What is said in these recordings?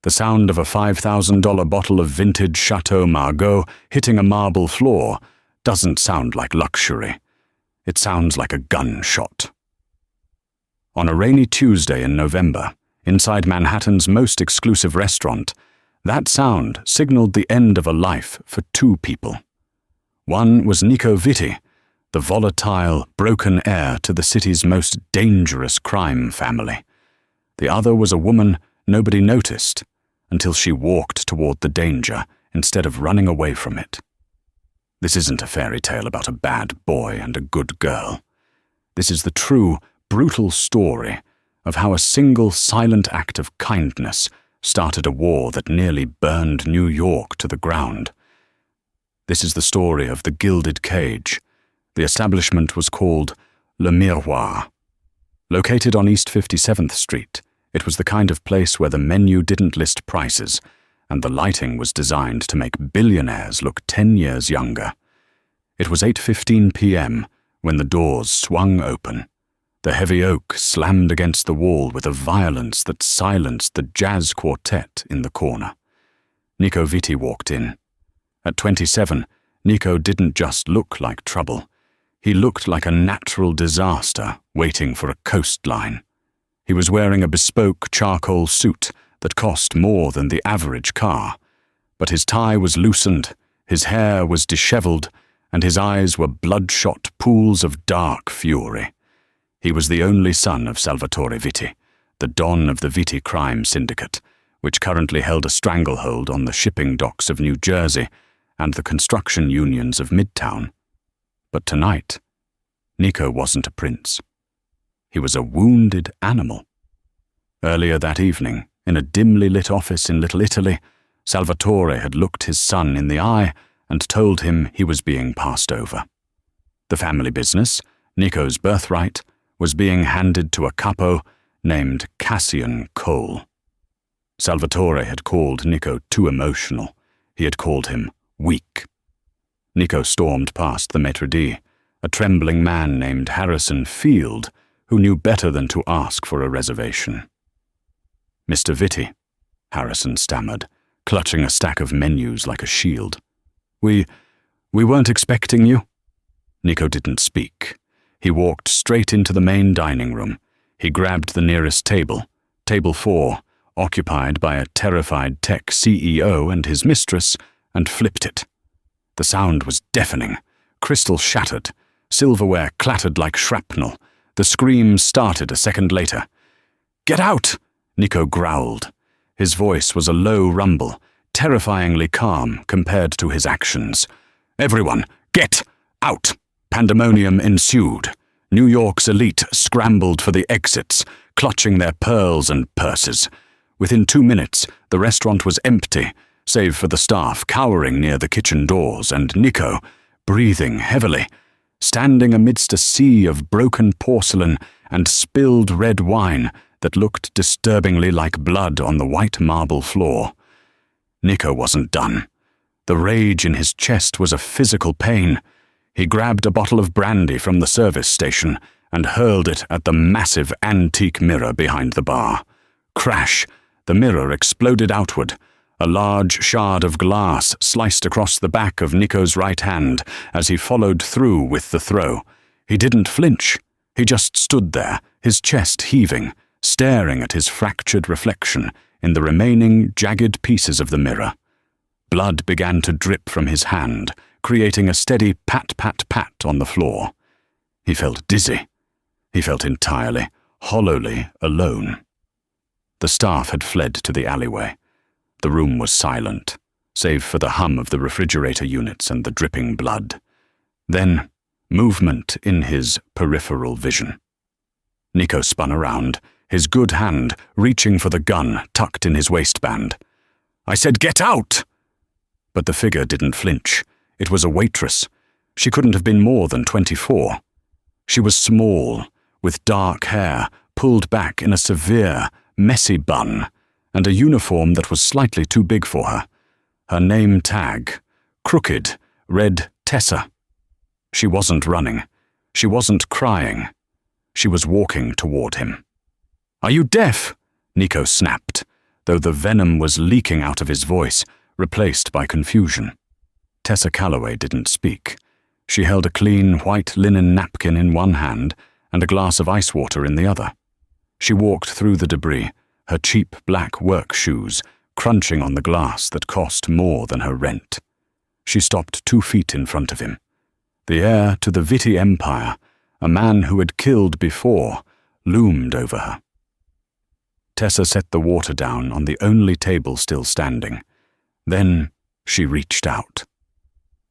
The sound of a $5,000 bottle of vintage Chateau Margaux hitting a marble floor doesn't sound like luxury. It sounds like a gunshot. On a rainy Tuesday in November, inside Manhattan's most exclusive restaurant, that sound signaled the end of a life for two people. One was Nico Vitti, the volatile, broken heir to the city's most dangerous crime family. The other was a woman nobody noticed until she walked toward the danger instead of running away from it. This isn't a fairy tale about a bad boy and a good girl. This is the true, brutal story of how a single silent act of kindness started a war that nearly burned New York to the ground. This is the story of the Gilded Cage. The establishment was called Le Miroir. Located on East 57th Street, it was the kind of place where the menu didn't list prices, and the lighting was designed to make billionaires look 10 years younger. It was 8:15 p.m. when the doors swung open. The heavy oak slammed against the wall with a violence that silenced the jazz quartet in the corner. Nico Vitti walked in. At 27, Nico didn't just look like trouble. He looked like a natural disaster waiting for a coastline. He was wearing a bespoke charcoal suit that cost more than the average car, but his tie was loosened, his hair was disheveled, and his eyes were bloodshot pools of dark fury. He was the only son of Salvatore Vitti, the don of the Vitti crime syndicate, which currently held a stranglehold on the shipping docks of New Jersey and the construction unions of Midtown. But tonight, Nico wasn't a prince. He was a wounded animal. Earlier that evening, in a dimly lit office in Little Italy, Salvatore had looked his son in the eye and told him he was being passed over. The family business, Nico's birthright, was being handed to a capo named Cassian Cole. Salvatore had called Nico too emotional. He had called him weak. Nico stormed past the maître d', a trembling man named Harrison Field, who knew better than to ask for a reservation. "Mr. Vitti," Harrison stammered, clutching a stack of menus like a shield. We weren't expecting you." Nico didn't speak. He walked straight into the main dining room. He grabbed the nearest table, table 4, occupied by a terrified tech CEO and his mistress, and flipped it. The sound was deafening. Crystal shattered. Silverware clattered like shrapnel. The scream started a second later. "Get out!" Nico growled. His voice was a low rumble, terrifyingly calm compared to his actions. "Everyone, get out!" Pandemonium ensued. New York's elite scrambled for the exits, clutching their pearls and purses. Within 2 minutes, the restaurant was empty, save for the staff cowering near the kitchen doors, and Nico, breathing heavily, standing amidst a sea of broken porcelain and spilled red wine that looked disturbingly like blood on the white marble floor. Nico wasn't done. The rage in his chest was a physical pain. He grabbed a bottle of brandy from the service station and hurled it at the massive antique mirror behind the bar. Crash! The mirror exploded outward. A large shard of glass sliced across the back of Nico's right hand as he followed through with the throw. He didn't flinch. He just stood there, his chest heaving, staring at his fractured reflection in the remaining jagged pieces of the mirror. Blood began to drip from his hand, creating a steady pat-pat-pat on the floor. He felt dizzy. He felt entirely, hollowly alone. The staff had fled to the alleyway. The room was silent, save for the hum of the refrigerator units and the dripping blood. Then, movement in his peripheral vision. Nico spun around, his good hand reaching for the gun tucked in his waistband. "I said get out!" But the figure didn't flinch. It was a waitress. She couldn't have been more than 24. She was small, with dark hair pulled back in a severe, messy bun, and a uniform that was slightly too big for her. Her name tag, crooked, read Tessa. She wasn't running. She wasn't crying. She was walking toward him. "Are you deaf?" Nico snapped. though the venom was leaking out of his voice, replaced by confusion. Tessa Calloway didn't speak. She held a clean white linen napkin in one hand and a glass of ice water in the other. She walked through the debris, her cheap black work shoes crunching on the glass that cost more than her rent. She stopped 2 feet in front of him. The heir to the Vitti Empire, a man who had killed before, loomed over her. Tessa set the water down on the only table still standing. Then she reached out.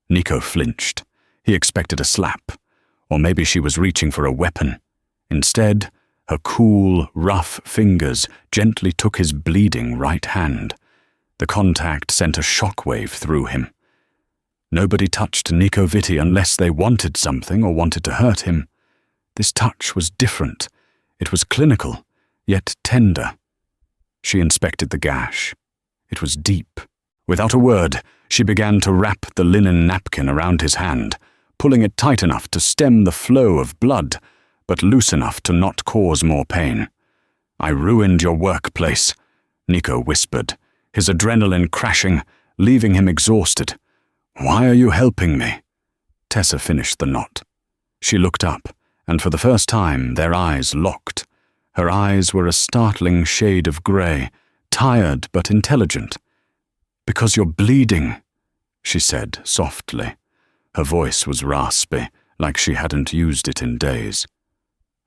Nico flinched. He expected a slap, or maybe she was reaching for a weapon. Instead, her cool, rough fingers gently took his bleeding right hand. The contact sent a shockwave through him. Nobody touched Nico Vitti unless they wanted something or wanted to hurt him. This touch was different. It was clinical, yet tender. She inspected the gash. It was deep. Without a word, she began to wrap the linen napkin around his hand, pulling it tight enough to stem the flow of blood, but loose enough to not cause more pain. "I ruined your workplace," Nico whispered, his adrenaline crashing, leaving him exhausted. "Why are you helping me?" Tessa finished the knot. She looked up, and for the first time their eyes locked. Her eyes were a startling shade of grey, tired but intelligent. "Because you're bleeding," she said softly. Her voice was raspy, like she hadn't used it in days.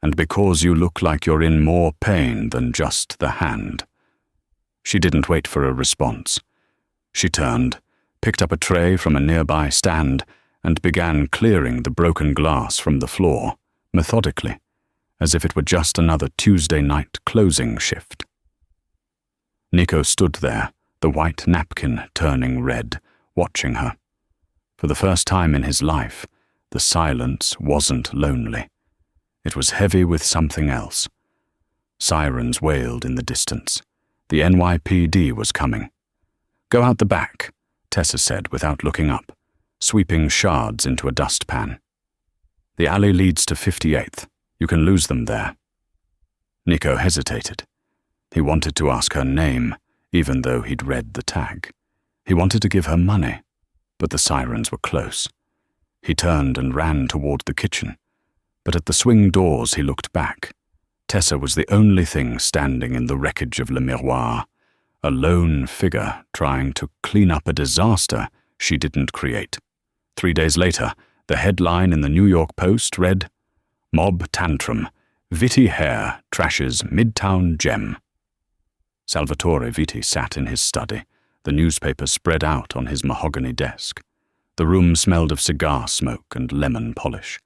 "And because you look like you're in more pain than just the hand." She didn't wait for a response. She turned, picked up a tray from a nearby stand, and began clearing the broken glass from the floor, methodically, as if it were just another Tuesday night closing shift. Nico stood there, the white napkin turning red, watching her. For the first time in his life, the silence wasn't lonely. It was heavy with something else. Sirens wailed in the distance. The NYPD was coming. "Go out the back," Tessa said without looking up, sweeping shards into a dustpan. "The alley leads to 58th. You can lose them there." Nico hesitated. He wanted to ask her name, even though he'd read the tag. He wanted to give her money, but the sirens were close. He turned and ran toward the kitchen, but at the swing doors he looked back. Tessa was the only thing standing in the wreckage of Le Miroir, a lone figure trying to clean up a disaster she didn't create. 3 days later, the headline in the New York Post read, "Mob Tantrum, Vitti Hair Trashes Midtown Gem." Salvatore Vitti sat in his study, the newspaper spread out on his mahogany desk. The room smelled of cigar smoke and lemon polish.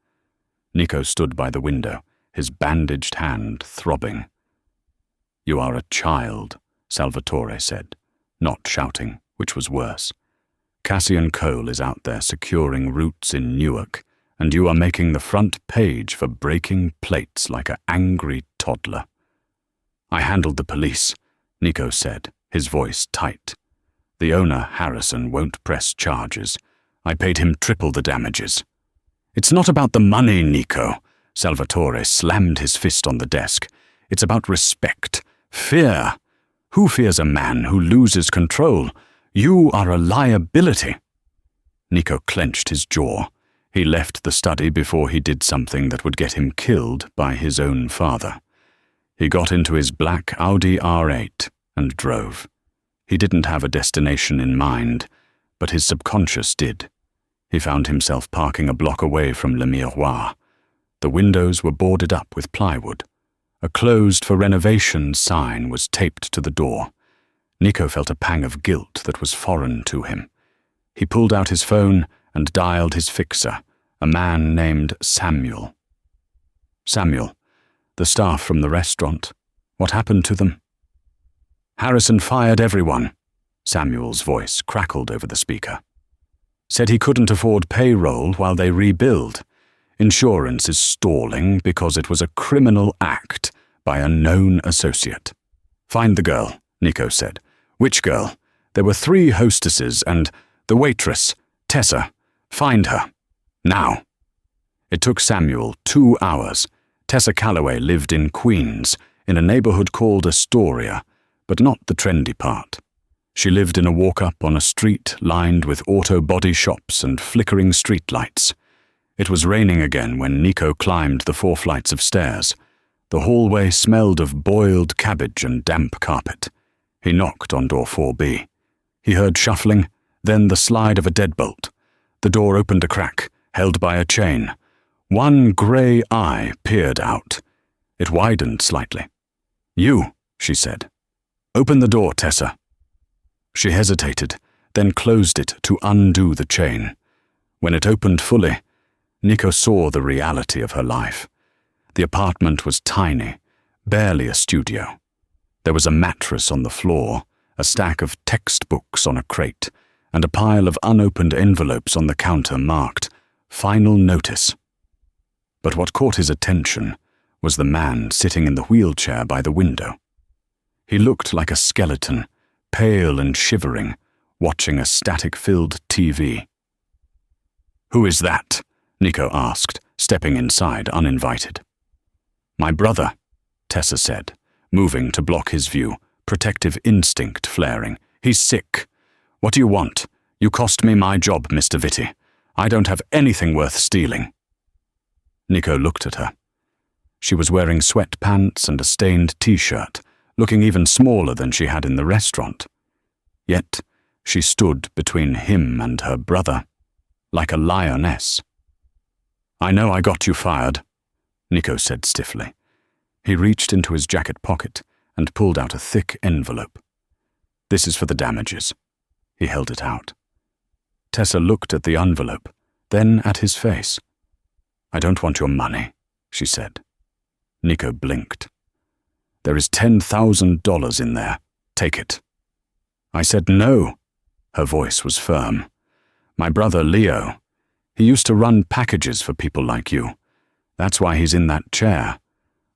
Nico stood by the window, his bandaged hand throbbing. "You are a child," Salvatore said, not shouting, which was worse. "Cassian Cole is out there securing roots in Newark, and you are making the front page for breaking plates like an angry toddler." "I handled the police," Nico said, his voice tight. "The owner, Harrison, won't press charges. I paid him triple the damages." "It's not about the money, Nico." Salvatore slammed his fist on the desk. "It's about respect, fear. Who fears a man who loses control? You are a liability." Nico clenched his jaw. He left the study before he did something that would get him killed by his own father. He got into his black Audi R8 and drove. He didn't have a destination in mind, but his subconscious did. He found himself parking a block away from Le Miroir. The windows were boarded up with plywood. A closed for renovation sign was taped to the door. Nico felt a pang of guilt that was foreign to him. He pulled out his phone and dialed his fixer, a man named Samuel. "Samuel, the staff from the restaurant. What happened to them?" "Harrison fired everyone." Samuel's voice crackled over the speaker. "Said he couldn't afford payroll while they rebuild. Insurance is stalling because it was a criminal act by a known associate." "Find the girl," Nico said. "Which girl? There were 3 hostesses and the waitress, Tessa. Find her. Now." It took Samuel 2 hours. Tessa Calloway lived in Queens, in a neighborhood called Astoria, but not the trendy part. She lived in a walk-up on a street lined with auto body shops and flickering streetlights. It was raining again when Nico climbed the 4 flights of stairs. The hallway smelled of boiled cabbage and damp carpet. He knocked on door 4B. He heard shuffling, then the slide of a deadbolt. The door opened a crack, held by a chain. One grey eye peered out. It widened slightly. "You," she said. "Open the door, Tessa." She hesitated, then closed it to undo the chain. When it opened fully, Nico saw the reality of her life. The apartment was tiny, barely a studio. There was a mattress on the floor, a stack of textbooks on a crate, and a pile of unopened envelopes on the counter marked "Final Notice." But what caught his attention was the man sitting in the wheelchair by the window. He looked like a skeleton, pale and shivering, watching a static-filled TV. "Who is that?" Nico asked, stepping inside uninvited. "My brother," Tessa said, moving to block his view, protective instinct flaring. "He's sick. What do you want? You cost me my job, Mr. Vitti. I don't have anything worth stealing." Nico looked at her. She was wearing sweatpants and a stained t-shirt, looking even smaller than she had in the restaurant. Yet she stood between him and her brother, like a lioness. "I know I got you fired," Nico said stiffly. He reached into his jacket pocket and pulled out a thick envelope. "This is for the damages." He held it out. Tessa looked at the envelope, then at his face. "I don't want your money," she said. Nico blinked. "There is $10,000 in there. Take it." "I said no." Her voice was firm. "My brother Leo, he used to run packages for people like you. That's why he's in that chair.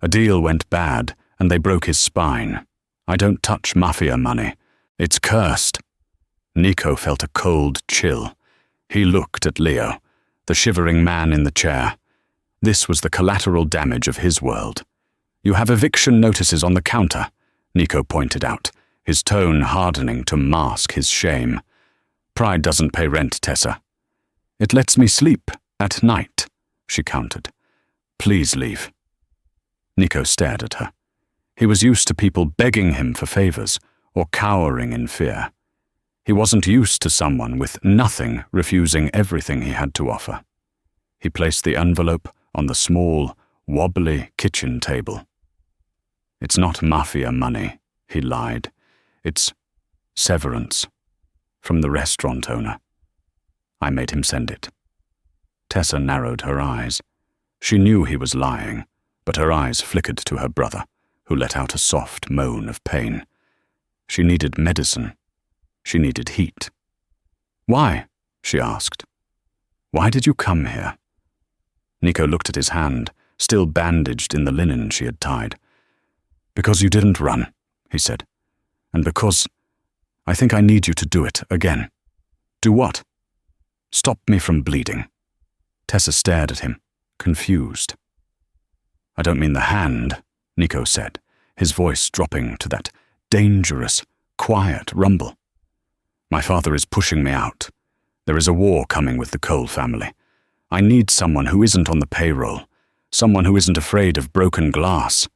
A deal went bad, and they broke his spine. I don't touch Mafia money. It's cursed." Nico felt a cold chill. He looked at Leo, the shivering man in the chair. This was the collateral damage of his world. "You have eviction notices on the counter," Nico pointed out, his tone hardening to mask his shame. "Pride doesn't pay rent, Tessa." "It lets me sleep at night," she countered. "Please leave." Nico stared at her. He was used to people begging him for favors or cowering in fear. He wasn't used to someone with nothing refusing everything he had to offer. He placed the envelope on the small, wobbly kitchen table. "It's not Mafia money," he lied. "It's severance from the restaurant owner. I made him send it." Tessa narrowed her eyes. She knew he was lying, but her eyes flickered to her brother, who let out a soft moan of pain. She needed medicine. She needed heat. "Why?" she asked. "Why did you come here?" Nico looked at his hand, still bandaged in the linen she had tied. "Because you didn't run," he said. "And because I think I need you to do it again." "Do what?" "Stop me from bleeding." Tessa stared at him, confused. "I don't mean the hand," Nico said, his voice dropping to that dangerous, quiet rumble. "My father is pushing me out. There is a war coming with the Cole family. I need someone who isn't on the payroll, someone who isn't afraid of broken glass."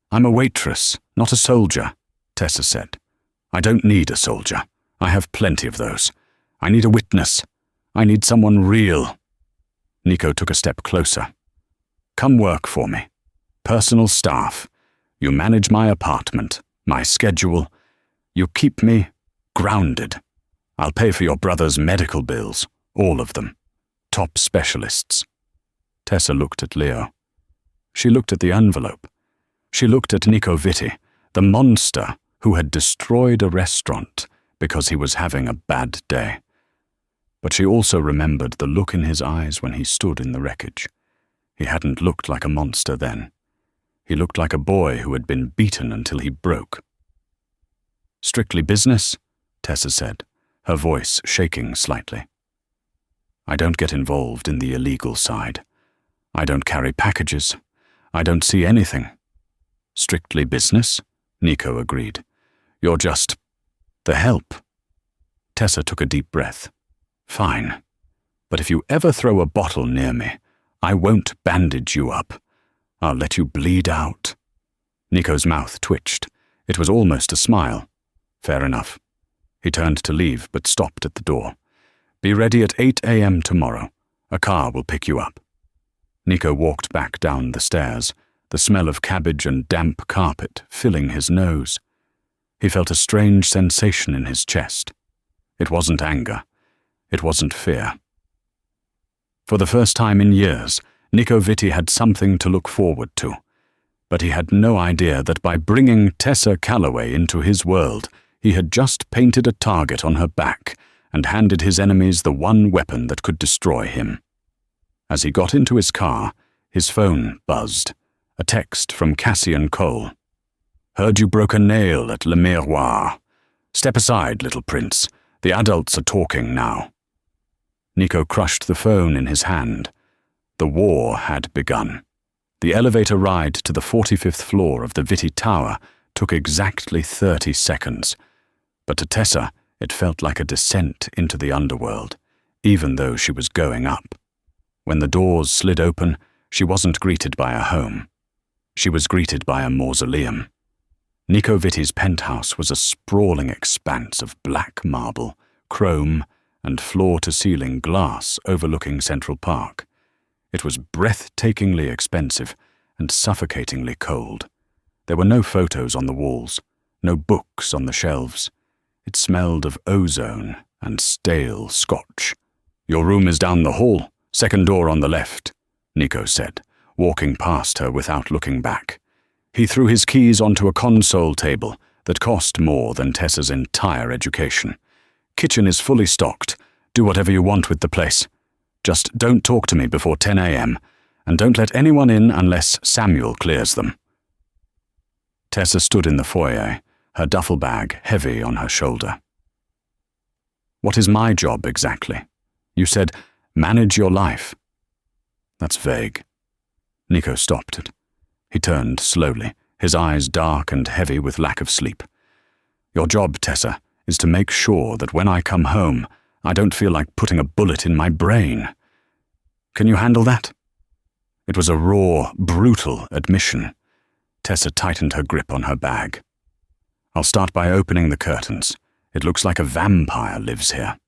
"I'm a waitress, not a soldier," Tessa said. "I don't need a soldier. I have plenty of those. I need a witness. I need someone real." Nico took a step closer. "Come work for me. Personal staff. You manage my apartment, my schedule. You keep me grounded. I'll pay for your brother's medical bills, all of them. Top specialists." Tessa looked at Leo. She looked at the envelope. She looked at Nico Vitti, the monster who had destroyed a restaurant because he was having a bad day. But she also remembered the look in his eyes when he stood in the wreckage. He hadn't looked like a monster then. He looked like a boy who had been beaten until he broke. "Strictly business?" Tessa said, her voice shaking slightly. "I don't get involved in the illegal side. I don't carry packages. I don't see anything." "Strictly business?" Nico agreed. You're just the help. Tessa took a deep breath. Fine. But if you ever throw a bottle near me, I won't bandage you up. I'll let you bleed out. Nico's mouth twitched. It was almost a smile. Fair enough. He turned to leave, but stopped at the door. Be ready at 8 a.m. tomorrow. A car will pick you up. Nico walked back down the stairs, the smell of cabbage and damp carpet filling his nose. He felt a strange sensation in his chest. It wasn't anger. It wasn't fear. For the first time in years, Nico Vitti had something to look forward to. But he had no idea that by bringing Tessa Calloway into his world, he had just painted a target on her back and handed his enemies the one weapon that could destroy him. As he got into his car, his phone buzzed. A text from Cassian Cole. Heard you broke a nail at Le Miroir. Step aside, little prince. The adults are talking now. Nico crushed the phone in his hand. The war had begun. The elevator ride to the 45th floor of the Vitti Tower took exactly 30 seconds. But to Tessa, it felt like a descent into the underworld, even though she was going up. When the doors slid open, she wasn't greeted by a home. She was greeted by a mausoleum. Nico Vitti's penthouse was a sprawling expanse of black marble, chrome, and floor-to-ceiling glass overlooking Central Park. It was breathtakingly expensive and suffocatingly cold. There were no photos on the walls, no books on the shelves. It smelled of ozone and stale scotch. Your room is down the hall, second door on the left, Nico said, walking past her without looking back. He threw his keys onto a console table that cost more than Tessa's entire education. Kitchen is fully stocked. Do whatever you want with the place. Just don't talk to me before 10 a.m., and don't let anyone in unless Samuel clears them. Tessa stood in the foyer, her duffel bag heavy on her shoulder. What is my job exactly? You said, manage your life. That's vague. Nico stopped it. He turned slowly, his eyes dark and heavy with lack of sleep. Your job, Tessa, is to make sure that when I come home, I don't feel like putting a bullet in my brain. Can you handle that? It was a raw, brutal admission. Tessa tightened her grip on her bag. I'll start by opening the curtains. It looks like a vampire lives here.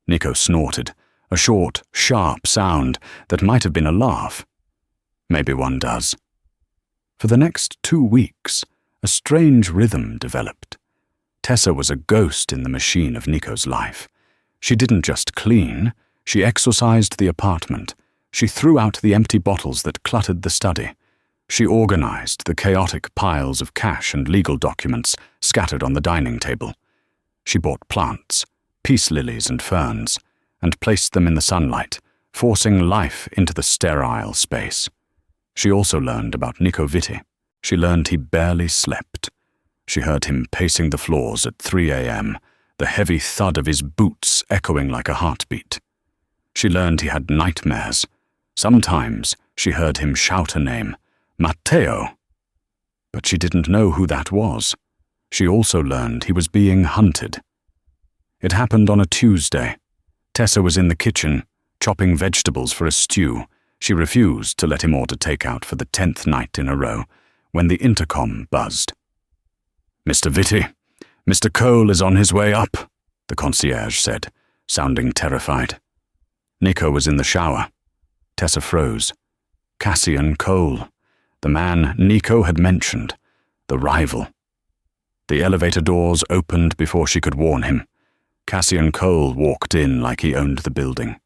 Nico snorted, a short, sharp sound that might have been a laugh. Maybe one does. For the next 2 weeks, a strange rhythm developed. Tessa was a ghost in the machine of Nico's life. She didn't just clean, she exorcised the apartment. She threw out the empty bottles that cluttered the study. She organized the chaotic piles of cash and legal documents scattered on the dining table. She bought plants, peace lilies and ferns, and placed them in the sunlight, forcing life into the sterile space. She also learned about Nico Vitti. She learned he barely slept. She heard him pacing the floors at 3 a.m., the heavy thud of his boots echoing like a heartbeat. She learned he had nightmares. Sometimes she heard him shout a name, Matteo. But she didn't know who that was. She also learned he was being hunted. It happened on a Tuesday. Tessa was in the kitchen, chopping vegetables for a stew. She refused to let him order takeout for the 10th night in a row, when the intercom buzzed. Mr. Vitti, Mr. Cole is on his way up, the concierge said, sounding terrified. Nico was in the shower. Tessa froze. Cassian Cole, the man Nico had mentioned, the rival. The elevator doors opened before she could warn him. Cassian Cole walked in like he owned the building.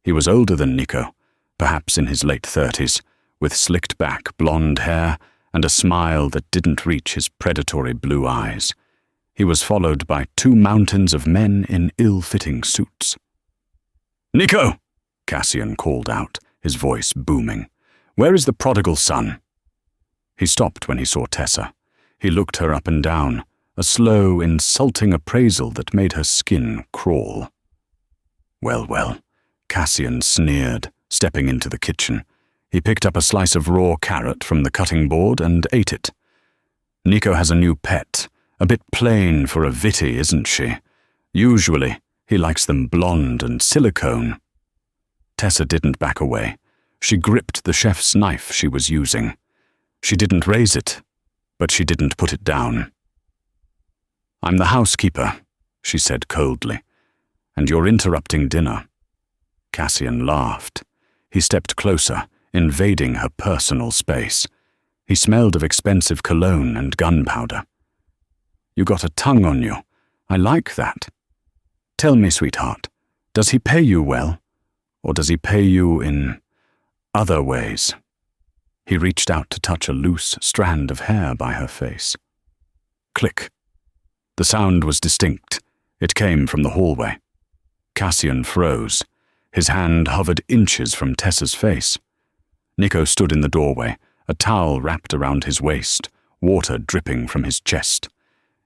He was older than Nico, perhaps in his late 30s, with slicked back blonde hair and a smile that didn't reach his predatory blue eyes. He was followed by 2 mountains of men in ill-fitting suits. "Nico!" Cassian called out, his voice booming. "Where is the prodigal son?" He stopped when he saw Tessa. He looked her up and down, a slow, insulting appraisal that made her skin crawl. Well, Cassian sneered, stepping into the kitchen. He picked up a slice of raw carrot from the cutting board and ate it. Nico has a new pet, A bit plain for a Vitty, isn't she? Usually, he likes them blonde and silicone. Tessa didn't back away. She gripped the chef's knife she was using. She didn't raise it, but she didn't put it down. "I'm the housekeeper," she said coldly, "and you're interrupting dinner." Cassian laughed. He stepped closer, invading her personal space. He smelled of expensive cologne and gunpowder. "You got a tongue on you. I like that. Tell me, sweetheart, does he pay you well? Or does he pay you in other ways?" He reached out to touch a loose strand of hair by her face. Click. The sound was distinct. It came from the hallway. Cassian froze. His hand hovered inches from Tessa's face. Nico stood in the doorway, a towel wrapped around his waist, water dripping from his chest.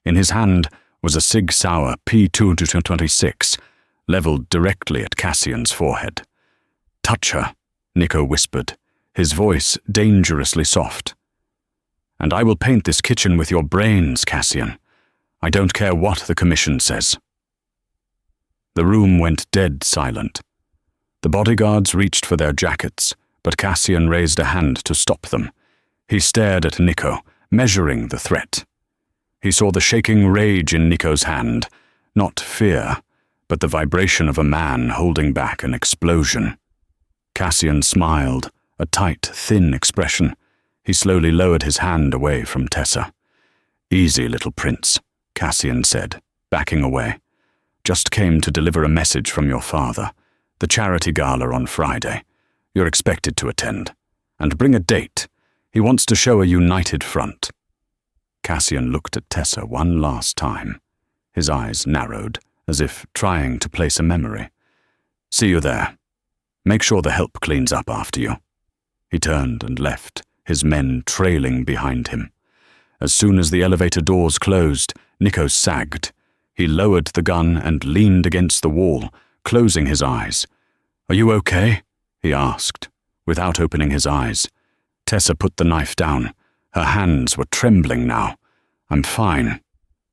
In his hand was a Sig Sauer P226, leveled directly at Cassian's forehead. "Touch her," Nico whispered, his voice dangerously soft. "And I will paint this kitchen with your brains, Cassian. I don't care what the commission says." The room went dead silent. The bodyguards reached for their jackets, but Cassian raised a hand to stop them. He stared at Nico, measuring the threat. He saw the shaking rage in Nico's hand, not fear, but the vibration of a man holding back an explosion. Cassian smiled, a tight, thin expression. He slowly lowered his hand away from Tessa. "Easy, little prince," Cassian said, backing away. "Just came to deliver a message from your father. The charity gala on Friday. You're expected to attend. And bring a date. He wants to show a united front." Cassian looked at Tessa one last time. His eyes narrowed, as if trying to place a memory. "See you there. Make sure the help cleans up after you." He turned and left, his men trailing behind him. As soon as the elevator doors closed, Nico sagged. He lowered the gun and leaned against the wall, closing his eyes. "Are you okay?" he asked, without opening his eyes. Tessa put the knife down. Her hands were trembling now. "I'm fine."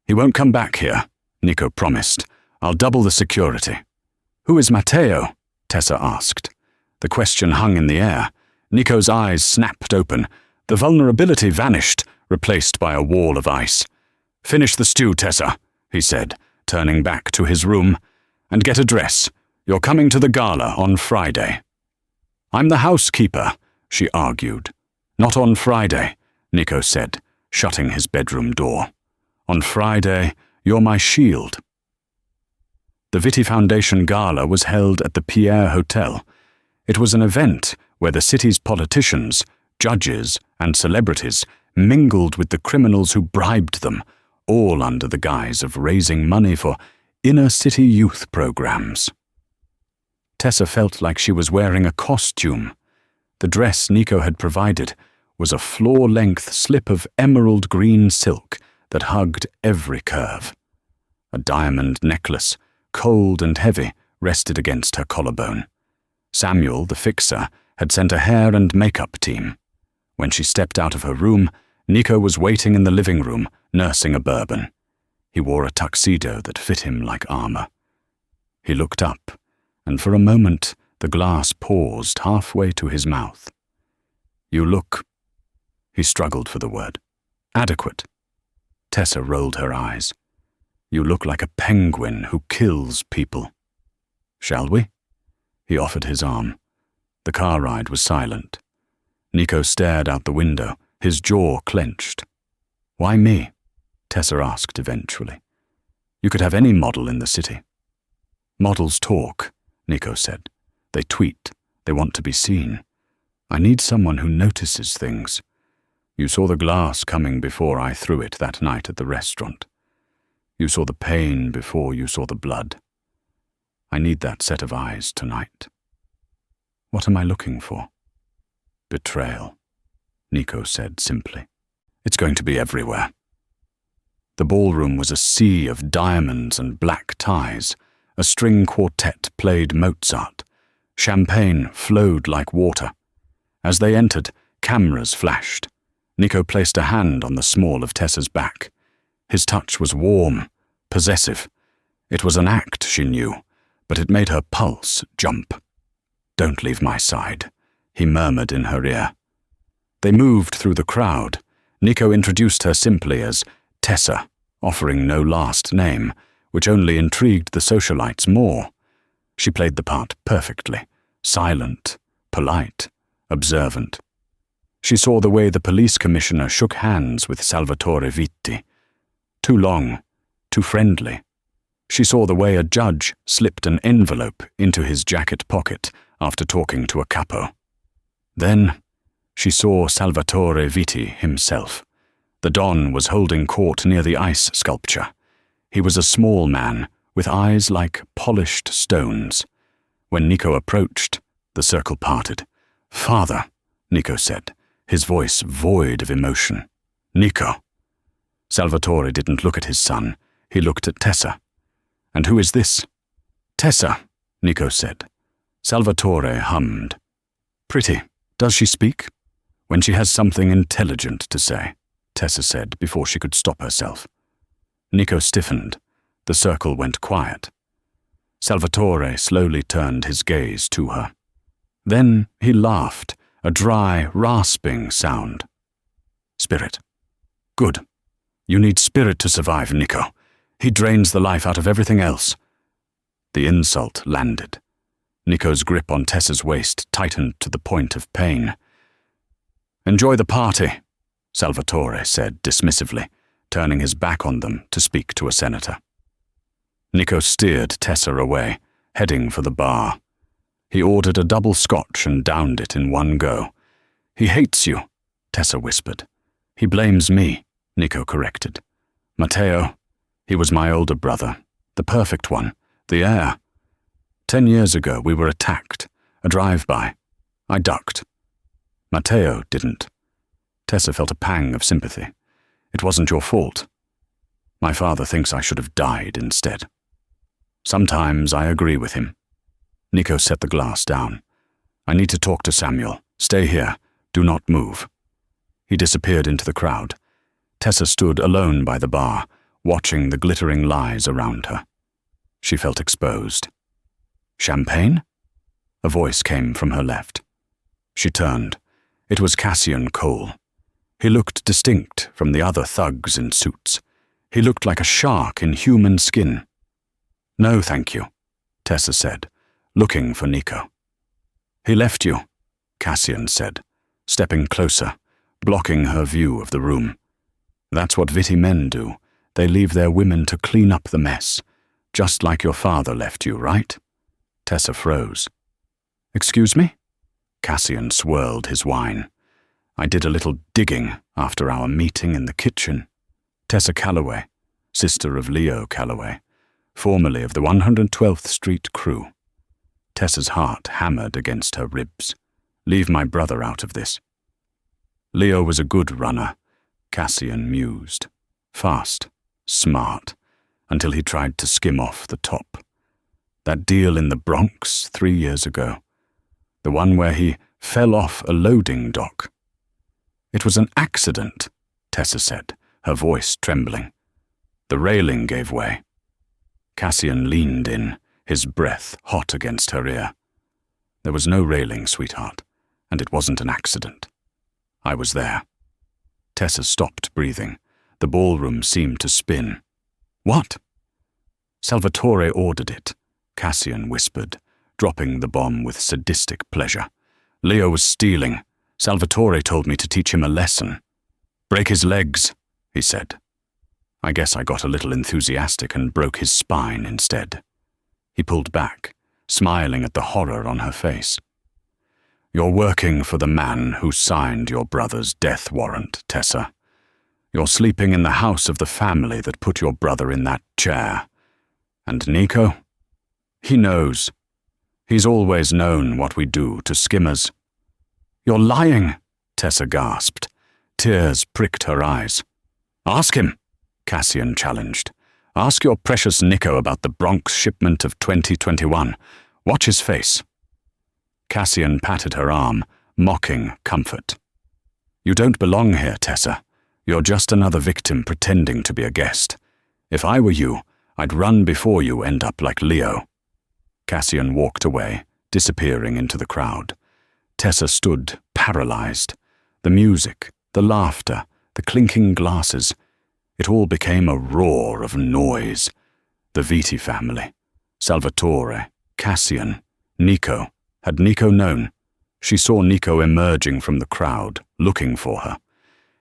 "He won't come back here," Nico promised. "I'll double the security." "Who is Matteo?" Tessa asked. The question hung in the air. Nico's eyes snapped open. The vulnerability vanished, replaced by a wall of ice. "Finish the stew, Tessa," he said, turning back to his room. "And get a dress. You're coming to the gala on Friday." "I'm the housekeeper," she argued. "Not on Friday," Nico said, shutting his bedroom door. "On Friday, you're my shield." The Vitty Foundation Gala was held at the Pierre Hotel. It was an event where the city's politicians, judges, and celebrities mingled with the criminals who bribed them, all under the guise of raising money for inner-city youth programs. Tessa felt like she was wearing a costume. The dress Nico had provided was a floor-length slip of emerald green silk that hugged every curve. A diamond necklace, cold and heavy, rested against her collarbone. Samuel, the fixer, had sent a hair and makeup team. When she stepped out of her room, Nico was waiting in the living room, nursing a bourbon. He wore a tuxedo that fit him like armor. He looked up, and for a moment the glass paused halfway to his mouth. "You look—" He struggled for the word. "Adequate." Tessa rolled her eyes. "You look like a penguin who kills people." "Shall we?" He offered his arm. The car ride was silent. Nico stared out the window, his jaw clenched. "Why me?" Tessa asked eventually. "You could have any model in the city." "Models talk," Nico said. "They tweet. They want to be seen. I need someone who notices things. You saw the glass coming before I threw it that night at the restaurant. You saw the pain before you saw the blood. I need that set of eyes tonight." "What am I looking for?" "Betrayal," Nico said simply. "It's going to be everywhere." The ballroom was a sea of diamonds and black ties. A string quartet played Mozart. Champagne flowed like water. As they entered, cameras flashed. Nico placed a hand on the small of Tessa's back. His touch was warm, possessive. It was an act, she knew, but it made her pulse jump. "Don't leave my side," he murmured in her ear. They moved through the crowd. Nico introduced her simply as Tessa, offering no last name, which only intrigued the socialites more. She played the part perfectly, silent, polite, observant. She saw the way the police commissioner shook hands with Salvatore Vitti. Too long, too friendly. She saw the way a judge slipped an envelope into his jacket pocket after talking to a capo. Then she saw Salvatore Vitti himself. The Don was holding court near the ice sculpture. He was a small man with eyes like polished stones. When Nico approached, the circle parted. "Father," Nico said, his voice void of emotion. "Nico." Salvatore didn't look at his son. He looked at Tessa. "And who is this?" "Tessa," Nico said. Salvatore hummed. "Pretty. Does she speak?" "When she has something intelligent to say," Tessa said before she could stop herself. Nico stiffened. The circle went quiet. Salvatore slowly turned his gaze to her. Then he laughed, a dry, rasping sound. "Spirit. Good. You need spirit to survive, Nico. He drains the life out of everything else." The insult landed. Nico's grip on Tessa's waist tightened to the point of pain. "Enjoy the party," Salvatore said dismissively, turning his back on them to speak to a senator. Nico steered Tessa away, heading for the bar. He ordered a double scotch and downed it in one go. "He hates you," Tessa whispered. "He blames me," Nico corrected. "Matteo, he was my older brother, the perfect one, the heir. 10 years ago we were attacked, a drive-by. I ducked. Matteo didn't." Tessa felt a pang of sympathy. "It wasn't your fault. My father thinks I should have died instead." "Sometimes I agree with him." Nico set the glass down. "I need to talk to Samuel. Stay here. Do not move." He disappeared into the crowd. Tessa stood alone by the bar, watching the glittering lies around her. She felt exposed. "Champagne?" A voice came from her left. She turned. It was Cassian Cole. He looked distinct from the other thugs in suits. He looked like a shark in human skin. "No, thank you," Tessa said, looking for Nico. "He left you," Cassian said, stepping closer, blocking her view of the room. "That's what Vitti men do. They leave their women to clean up the mess, just like your father left you, right?" Tessa froze. "Excuse me?" Cassian swirled his wine. "I did a little digging after our meeting in the kitchen. Tessa Calloway, sister of Leo Calloway, formerly of the 112th Street crew." Tessa's heart hammered against her ribs. "Leave my brother out of this." "Leo was a good runner," Cassian mused. "Fast, smart, until he tried to skim off the top. That deal in the Bronx 3 years ago. The one where he fell off a loading dock." "It was an accident," Tessa said, her voice trembling. "The railing gave way." Cassian leaned in, his breath hot against her ear. "There was no railing, sweetheart, and it wasn't an accident. I was there." Tessa stopped breathing. The ballroom seemed to spin. "What?" "Salvatore ordered it," Cassian whispered, dropping the bomb with sadistic pleasure. "Leo was stealing. Salvatore told me to teach him a lesson. Break his legs," he said. I guess I got a little enthusiastic and broke his spine instead. He pulled back, smiling at the horror on her face. "You're working for the man who signed your brother's death warrant, Tessa. You're sleeping in the house of the family that put your brother in that chair. And Nico? He knows. He's always known what we do to skimmers." "You're lying," Tessa gasped. Tears pricked her eyes. "Ask him," Cassian challenged. "Ask your precious Nico about the Bronx shipment of 2021. Watch his face." Cassian patted her arm, mocking comfort. "You don't belong here, Tessa. You're just another victim pretending to be a guest. If I were you, I'd run before you end up like Leo." Cassian walked away, disappearing into the crowd. Tessa stood, paralyzed. The music, the laughter, the clinking glasses. It all became a roar of noise. The Viti family, Salvatore, Cassian, Nico. Had Nico known? She saw Nico emerging from the crowd, looking for her.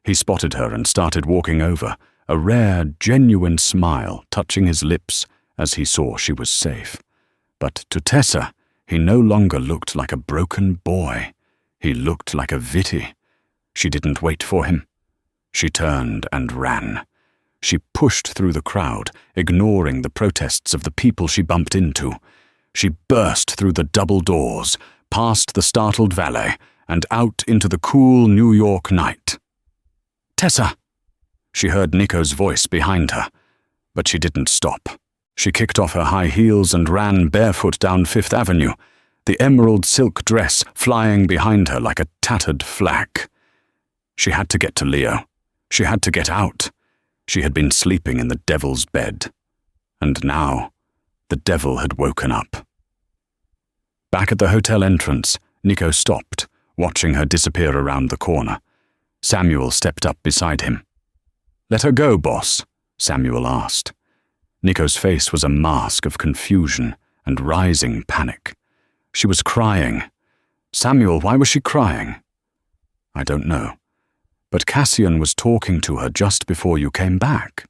He spotted her and started walking over, a rare, genuine smile touching his lips as he saw she was safe. But to Tessa, he no longer looked like a broken boy. He looked like a Viti. She didn't wait for him. She turned and ran. She pushed through the crowd, ignoring the protests of the people she bumped into. She burst through the double doors, past the startled valet, and out into the cool New York night. "Tessa!" She heard Nico's voice behind her, but she didn't stop. She kicked off her high heels and ran barefoot down Fifth Avenue, the emerald silk dress flying behind her like a tattered flag. She had to get to Leo. She had to get out. She had been sleeping in the devil's bed. And now, the devil had woken up. Back at the hotel entrance, Nico stopped, watching her disappear around the corner. Samuel stepped up beside him. "Let her go, boss," Samuel asked. Nico's face was a mask of confusion and rising panic. She was crying. "Samuel, why was she crying?" "I don't know. But Cassian was talking to her just before you came back."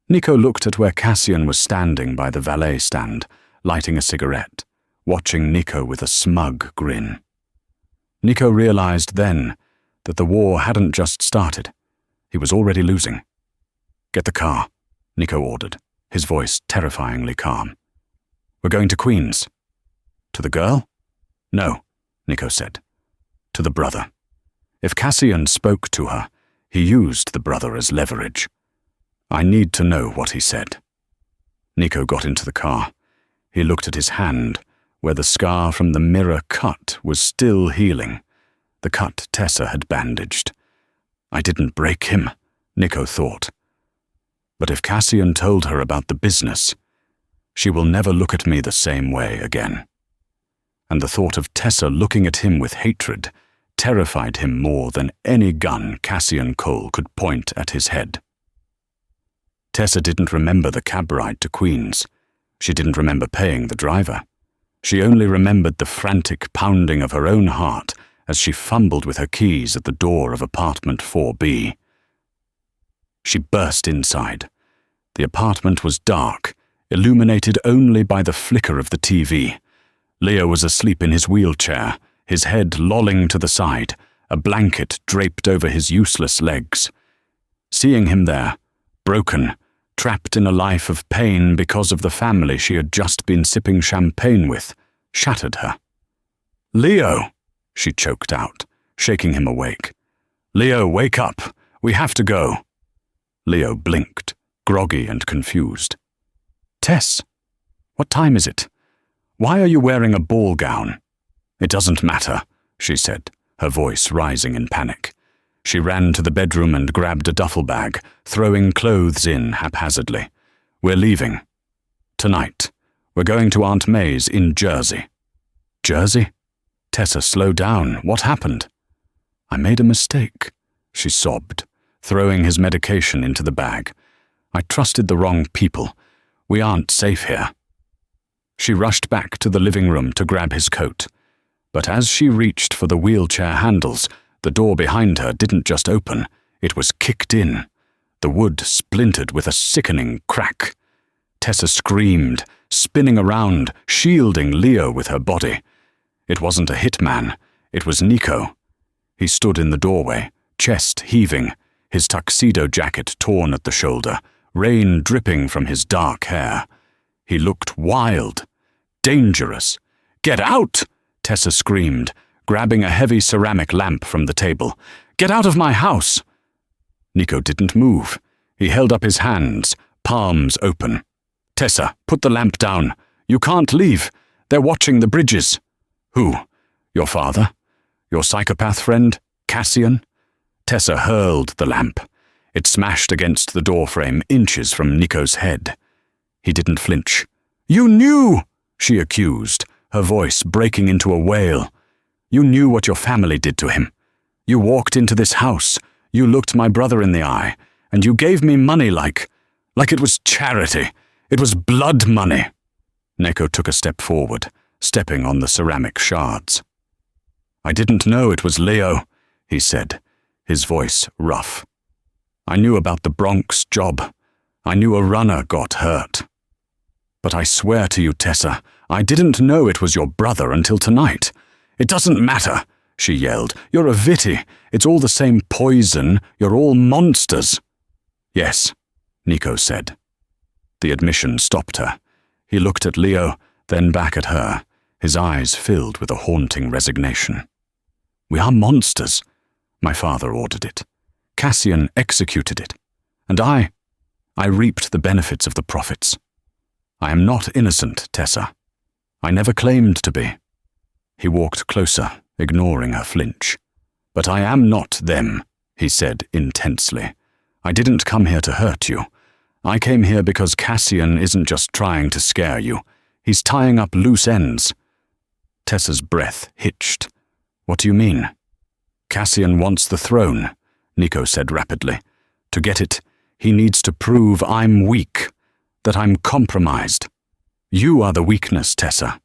Nico looked at where Cassian was standing by the valet stand, lighting a cigarette, watching Nico with a smug grin. Nico realized then that the war hadn't just started. He was already losing. "Get the car," Nico ordered, his voice terrifyingly calm. "We're going to Queens." "To the girl?" "No," Nico said. "To the brother. If Cassian spoke to her, he used the brother as leverage. I need to know what he said." Nico got into the car. He looked at his hand, where the scar from the mirror cut was still healing. The cut Tessa had bandaged. I didn't break him, Nico thought. But if Cassian told her about the business, she will never look at me the same way again. And the thought of Tessa looking at him with hatred terrified him more than any gun Cassian Cole could point at his head. Tessa didn't remember the cab ride to Queens. She didn't remember paying the driver. She only remembered the frantic pounding of her own heart as she fumbled with her keys at the door of apartment 4B. She burst inside. The apartment was dark, illuminated only by the flicker of the TV. Leo was asleep in his wheelchair, his head lolling to the side, a blanket draped over his useless legs. Seeing him there, broken, trapped in a life of pain because of the family she had just been sipping champagne with, shattered her. "Leo!" she choked out, shaking him awake. "Leo, wake up! We have to go!" Leo blinked, groggy and confused. "Tess, what time is it? Why are you wearing a ball gown?" "It doesn't matter," she said, her voice rising in panic. She ran to the bedroom and grabbed a duffel bag, throwing clothes in haphazardly. "We're leaving. Tonight. We're going to Aunt May's in Jersey." "Jersey?" "Tessa, slow down. What happened?" "I made a mistake," she sobbed, throwing his medication into the bag. "I trusted the wrong people. We aren't safe here." She rushed back to the living room to grab his coat. But as she reached for the wheelchair handles, the door behind her didn't just open, it was kicked in. The wood splintered with a sickening crack. Tessa screamed, spinning around, shielding Leo with her body. It wasn't a hitman, it was Nico. He stood in the doorway, chest heaving, his tuxedo jacket torn at the shoulder, rain dripping from his dark hair. He looked wild, dangerous. "Get out!" Tessa screamed, grabbing a heavy ceramic lamp from the table. "Get out of my house!" Nico didn't move. He held up his hands, palms open. "Tessa, put the lamp down. You can't leave. They're watching the bridges." "Who? Your father? Your psychopath friend? Cassian?" Tessa hurled the lamp. It smashed against the doorframe inches from Nico's head. He didn't flinch. "You knew!" she accused, her voice breaking into a wail. "You knew what your family did to him. You walked into this house, you looked my brother in the eye, and you gave me money like it was charity. It was blood money." Nico took a step forward, stepping on the ceramic shards. "I didn't know it was Leo," he said, his voice rough. "I knew about the Bronx job. I knew a runner got hurt. But I swear to you, Tessa, I didn't know it was your brother until tonight. It doesn't matter," she yelled. "You're a Vitti. It's all the same poison. You're all monsters." "Yes," Nico said. The admission stopped her. He looked at Leo, then back at her, his eyes filled with a haunting resignation. "We are monsters. My father ordered it. Cassian executed it. And I reaped the benefits of the profits. I am not innocent, Tessa. I never claimed to be." He walked closer, ignoring her flinch. "But I am not them," he said intensely. "I didn't come here to hurt you. I came here because Cassian isn't just trying to scare you. He's tying up loose ends." Tessa's breath hitched. "What do you mean?" "Cassian wants the throne," Nico said rapidly. "To get it, he needs to prove I'm weak, that I'm compromised. You are the weakness, Tessa.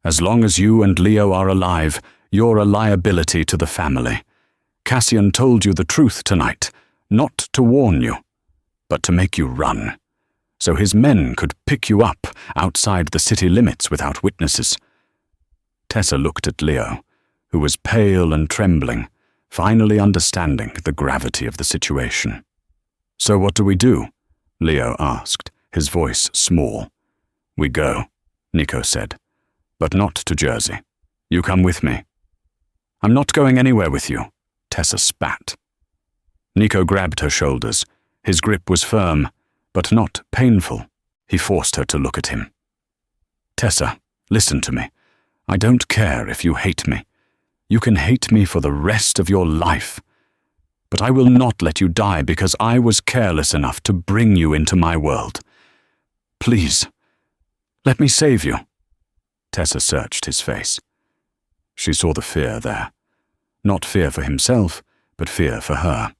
As long as you and Leo are alive, you're a liability to the family. Cassian told you the truth tonight, not to warn you, but to make you run, so his men could pick you up outside the city limits without witnesses." Tessa looked at Leo, who was pale and trembling, finally understanding the gravity of the situation. "So what do we do?" Leo asked, his voice small. "We go," Nico said, "but not to Jersey. You come with me." "I'm not going anywhere with you," Tessa spat. Nico grabbed her shoulders. His grip was firm, but not painful. He forced her to look at him. "Tessa, listen to me. I don't care if you hate me. You can hate me for the rest of your life. But I will not let you die because I was careless enough to bring you into my world. Please, let me save you." Tessa searched his face. She saw the fear there. Not fear for himself, but fear for her.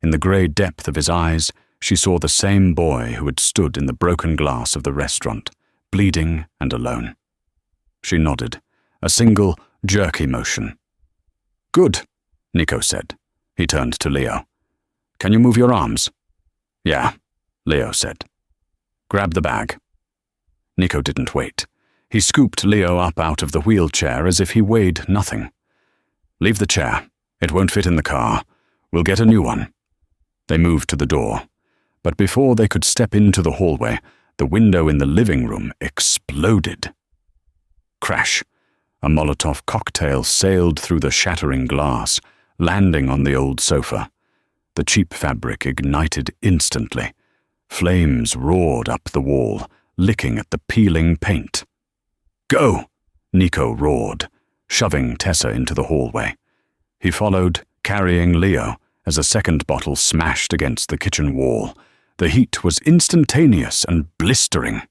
In the grey depth of his eyes, she saw the same boy who had stood in the broken glass of the restaurant, bleeding and alone. She nodded, a single, jerky motion. "Good," Nico said. He turned to Leo. "Can you move your arms?" "Yeah," Leo said. "Grab the bag." Nico didn't wait. He scooped Leo up out of the wheelchair as if he weighed nothing. "Leave the chair. It won't fit in the car. We'll get a new one." They moved to the door, but before they could step into the hallway, the window in the living room exploded. Crash! A Molotov cocktail sailed through the shattering glass, landing on the old sofa. The cheap fabric ignited instantly. Flames roared up the wall, licking at the peeling paint. "Go!" Nico roared, shoving Tessa into the hallway. He followed, carrying Leo, as a second bottle smashed against the kitchen wall. The heat was instantaneous and blistering.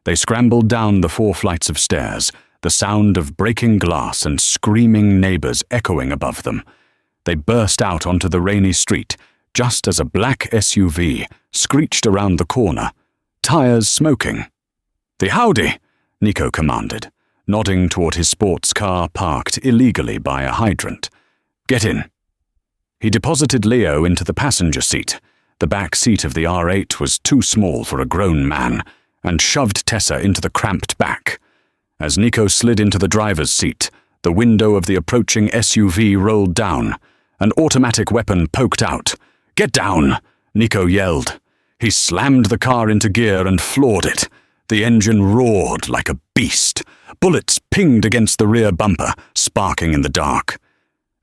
They scrambled down the 4 flights of stairs, the sound of breaking glass and screaming neighbors echoing above them. They burst out onto the rainy street, just as a black SUV screeched around the corner, tires smoking. "The howdy!" Nico commanded, nodding toward his sports car parked illegally by a hydrant. "Get in." He deposited Leo into the passenger seat. The back seat of the R8 was too small for a grown man, and shoved Tessa into the cramped back. As Nico slid into the driver's seat, the window of the approaching SUV rolled down. An automatic weapon poked out. "Get down!" Nico yelled. He slammed the car into gear and floored it. The engine roared like a beast. Bullets pinged against the rear bumper, sparking in the dark.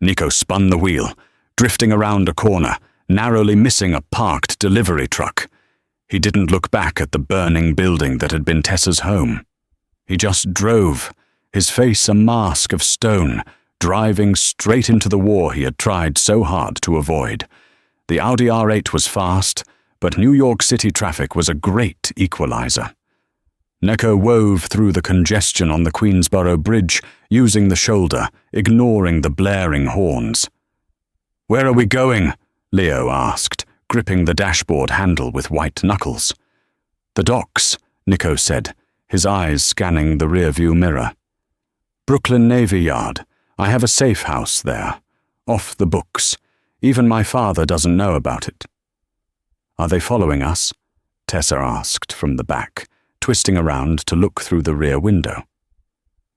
Nico spun the wheel, drifting around a corner, narrowly missing a parked delivery truck. He didn't look back at the burning building that had been Tessa's home. He just drove, his face a mask of stone, driving straight into the war he had tried so hard to avoid. The Audi R8 was fast, but New York City traffic was a great equalizer. Neko wove through the congestion on the Queensboro Bridge, using the shoulder, ignoring the blaring horns. "Where are we going?" Leo asked, gripping the dashboard handle with white knuckles. "The docks," Neko said, his eyes scanning the rearview mirror. "Brooklyn Navy Yard. I have a safe house there. Off the books. Even my father doesn't know about it." "Are they following us?" Tessa asked from the back, twisting around to look through the rear window.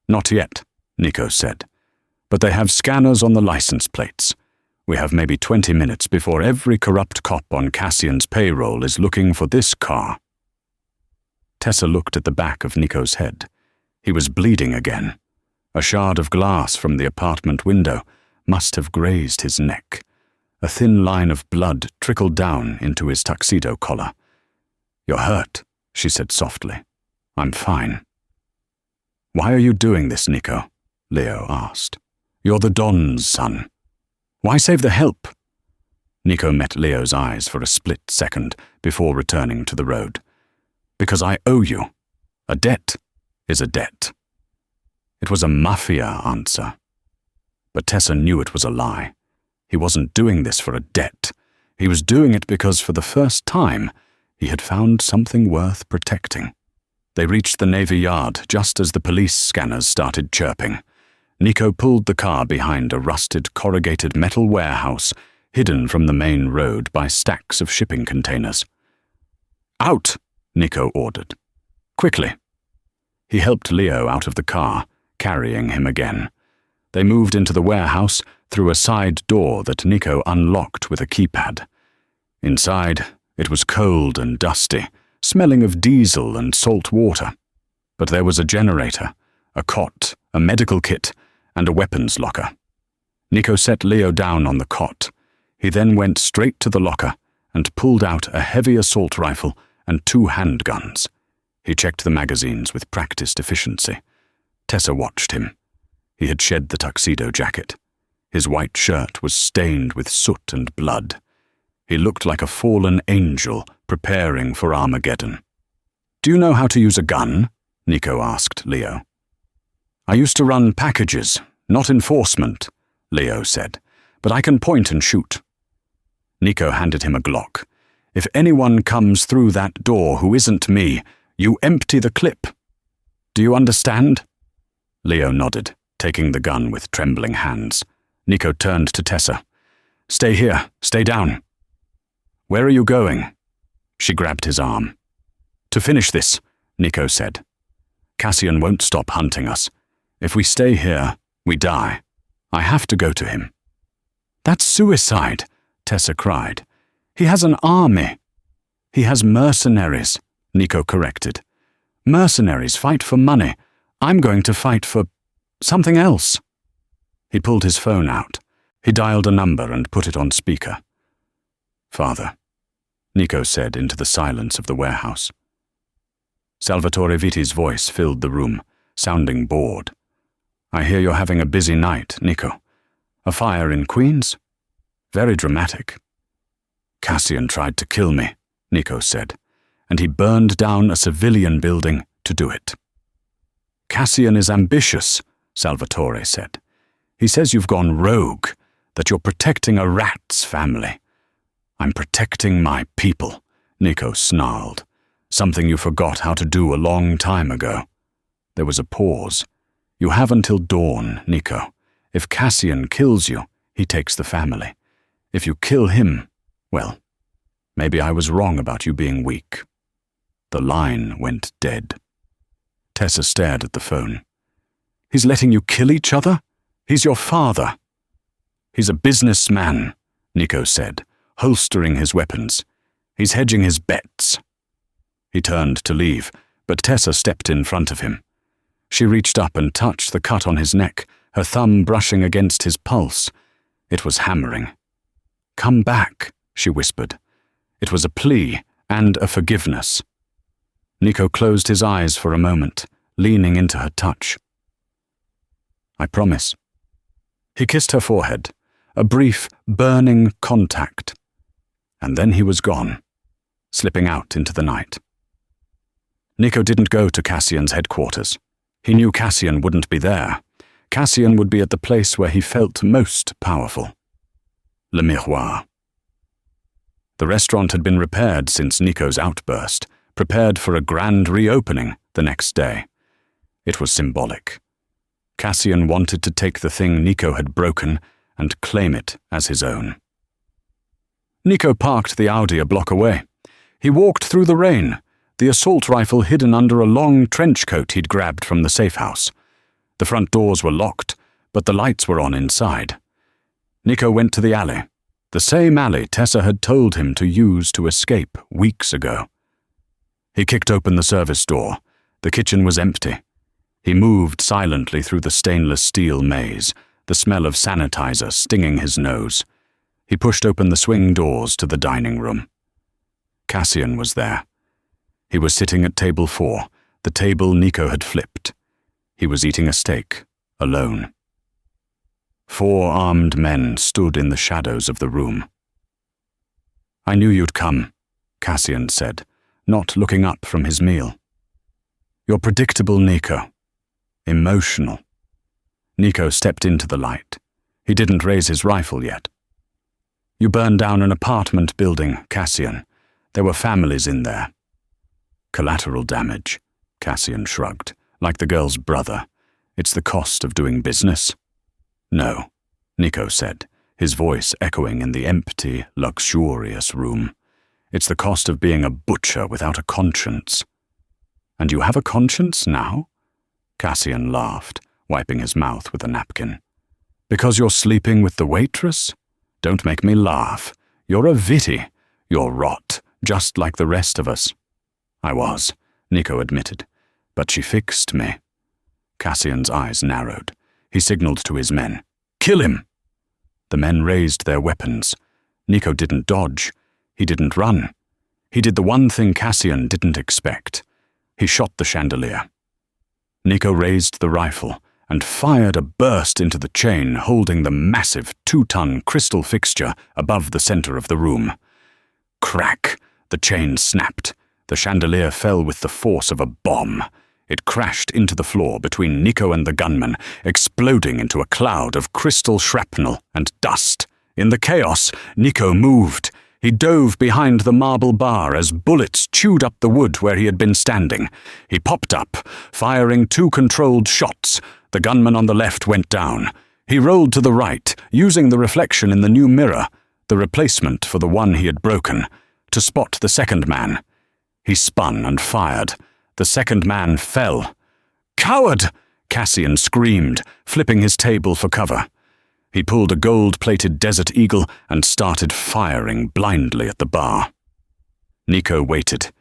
"Not yet," Neko said, "but they have scanners on the license plates. We have maybe 20 minutes before every corrupt cop on Cassian's payroll is looking for this car." Tessa looked at the back of Neko's head. He was bleeding again. A shard of glass from the apartment window must have grazed his neck. A thin line of blood trickled down into his tuxedo collar. "You're hurt," she said softly. "I'm fine." "Why are you doing this, Neko?" Leo asked. "You're the Don's son. Why save the help?" Neko met Leo's eyes for a split second before returning to the road. "Because I owe you. A debt is a debt." It was a Mafia answer. But Tessa knew it was a lie. He wasn't doing this for a debt. He was doing it because for the first time, he had found something worth protecting. They reached the Navy Yard just as the police scanners started chirping. Neko pulled the car behind a rusted corrugated metal warehouse hidden from the main road by stacks of shipping containers. "Out!" Neko ordered. "Quickly!" He helped Leo out of the car, carrying him again. They moved into the warehouse through a side door that Neko unlocked with a keypad. Inside, it was cold and dusty, smelling of diesel and salt water. But there was a generator, a cot, a medical kit, and a weapons locker. Neko set Leo down on the cot. He then went straight to the locker and pulled out a heavy assault rifle and 2 handguns. He checked the magazines with practiced efficiency. Tessa watched him. He had shed the tuxedo jacket. His white shirt was stained with soot and blood. He looked like a fallen angel preparing for Armageddon. "Do you know how to use a gun?" Neko asked Leo. "I used to run packages, not enforcement," Leo said, "but I can point and shoot." Neko handed him a Glock. "If anyone comes through that door who isn't me, you empty the clip. Do you understand?" Leo nodded, taking the gun with trembling hands. Neko turned to Tessa. "Stay here. Stay down." "Where are you going?" She grabbed his arm. "To finish this," Neko said. "Cassian won't stop hunting us. If we stay here, we die. I have to go to him." "That's suicide," Tessa cried. "He has an army." "He has mercenaries," Neko corrected. "Mercenaries fight for money. I'm going to fight for something else." He pulled his phone out. He dialed a number and put it on speaker. "Father," Neko said into the silence of the warehouse. Salvatore Vitti's voice filled the room, sounding bored. "I hear you're having a busy night, Neko. A fire in Queens? Very dramatic." "Cassian tried to kill me," Neko said, "and he burned down a civilian building to do it." "Cassian is ambitious," Salvatore said. "He says you've gone rogue, that you're protecting a rat's family." "I'm protecting my people," Neko snarled. "Something you forgot how to do a long time ago." There was a pause. "You have until dawn, Neko. If Cassian kills you, he takes the family. If you kill him, well, maybe I was wrong about you being weak." The line went dead. Tessa stared at the phone. "He's letting you kill each other? He's your father." "He's a businessman," Neko said, holstering his weapons. "He's hedging his bets." He turned to leave, but Tessa stepped in front of him. She reached up and touched the cut on his neck, her thumb brushing against his pulse. It was hammering. "Come back," she whispered. It was a plea and a forgiveness. Neko closed his eyes for a moment, leaning into her touch. "I promise." He kissed her forehead, a brief, burning contact. And then he was gone, slipping out into the night. Nico didn't go to Cassian's headquarters. He knew Cassian wouldn't be there. Cassian would be at the place where he felt most powerful. Le Miroir. The restaurant had been repaired since Nico's outburst, prepared for a grand reopening the next day. It was symbolic. Cassian wanted to take the thing Nico had broken and claim it as his own. Nico parked the Audi a block away. He walked through the rain, the assault rifle hidden under a long trench coat he'd grabbed from the safe house. The front doors were locked, but the lights were on inside. Nico went to the alley, the same alley Tessa had told him to use to escape weeks ago. He kicked open the service door. The kitchen was empty. He moved silently through the stainless steel maze, the smell of sanitizer stinging his nose. He pushed open the swing doors to the dining room. Cassian was there. He was sitting at table 4, the table Nico had flipped. He was eating a steak, alone. 4 armed men stood in the shadows of the room. "I knew you'd come," Cassian said, not looking up from his meal. "You're predictable, Nico. Emotional." Nico stepped into the light. He didn't raise his rifle yet. "You burned down an apartment building, Cassian. There were families in there." "Collateral damage," Cassian shrugged, like the girl's brother. "It's the cost of doing business." "No," Nico said, his voice echoing in the empty, luxurious room. "It's the cost of being a butcher without a conscience." "And you have a conscience now?" Cassian laughed, wiping his mouth with a napkin. "Because you're sleeping with the waitress? Don't make me laugh. You're a vitty. You're rot, just like the rest of us." "I was," Nico admitted. "But she fixed me." Cassian's eyes narrowed. He signaled to his men. "Kill him!" The men raised their weapons. Nico didn't dodge. He didn't run. He did the one thing Cassian didn't expect. He shot the chandelier. Nico raised the rifle and fired a burst into the chain holding the massive 2-ton crystal fixture above the center of the room. Crack! The chain snapped. The chandelier fell with the force of a bomb. It crashed into the floor between Nico and the gunman, exploding into a cloud of crystal shrapnel and dust. In the chaos, Nico moved. He dove behind the marble bar as bullets chewed up the wood where he had been standing. He popped up, firing 2 controlled shots. The gunman on the left went down. He rolled to the right, using the reflection in the new mirror, the replacement for the one he had broken, to spot the second man. He spun and fired. The second man fell. "Coward!" Cassian screamed, flipping his table for cover. He pulled a gold-plated Desert Eagle and started firing blindly at the bar. Nico waited.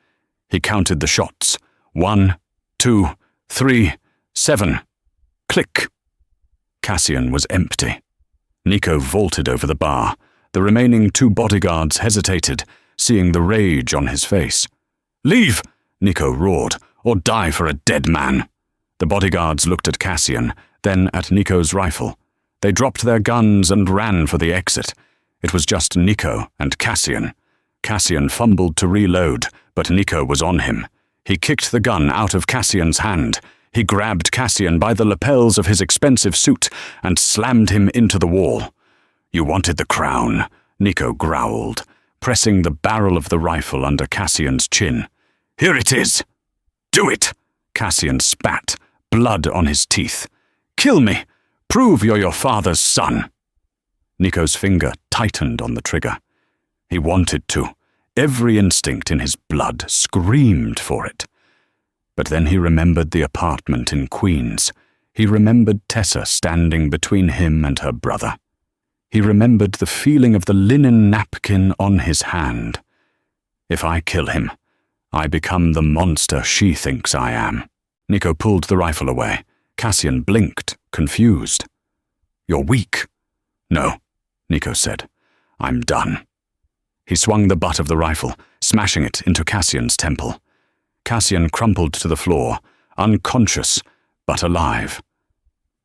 He counted the shots. 1, 2, 3, 7. Click. Cassian was empty. Nico vaulted over the bar. The remaining 2 bodyguards hesitated, seeing the rage on his face. "Leave!" Nico roared, "or die for a dead man." The bodyguards looked at Cassian, then at Nico's rifle. They dropped their guns and ran for the exit. It was just Nico and Cassian. Cassian fumbled to reload, but Nico was on him. He kicked the gun out of Cassian's hand. He grabbed Cassian by the lapels of his expensive suit and slammed him into the wall. "You wanted the crown," Nico growled, pressing the barrel of the rifle under Cassian's chin. "Here it is." "Do it!" Cassian spat, blood on his teeth. "Kill me! Prove you're your father's son!" Nico's finger tightened on the trigger. He wanted to. Every instinct in his blood screamed for it. But then he remembered the apartment in Queens. He remembered Tessa standing between him and her brother. He remembered the feeling of the linen napkin on his hand. If I kill him, I become the monster she thinks I am. Nico pulled the rifle away. Cassian blinked, confused. "You're weak." "No," Nico said. "I'm done." He swung the butt of the rifle, smashing it into Cassian's temple. Cassian crumpled to the floor, unconscious, but alive.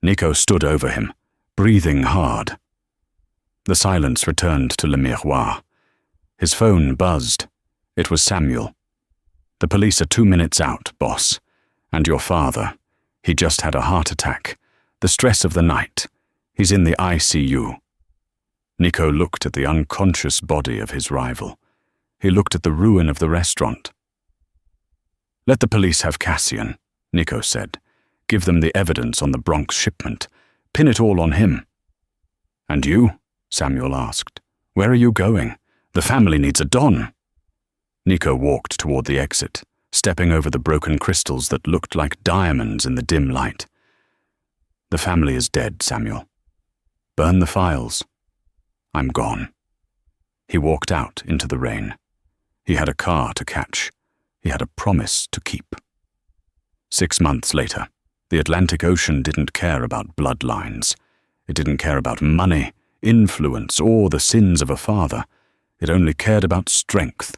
Nico stood over him, breathing hard. The silence returned to Le Miroir. His phone buzzed. It was Samuel. "The police are 2 minutes out, boss. And your father. He just had a heart attack. The stress of the night. He's in the ICU." Nico looked at the unconscious body of his rival. He looked at the ruin of the restaurant. "Let the police have Cassian," Nico said. "Give them the evidence on the Bronx shipment. Pin it all on him." "And you?" Samuel asked. "Where are you going? The family needs a Don." Nico walked toward the exit, stepping over the broken crystals that looked like diamonds in the dim light. "The family is dead, Samuel. Burn the files. I'm gone." He walked out into the rain. He had a car to catch. He had a promise to keep. 6 months later, the Atlantic Ocean didn't care about bloodlines. It didn't care about money, influence, or the sins of a father. It only cared about strength.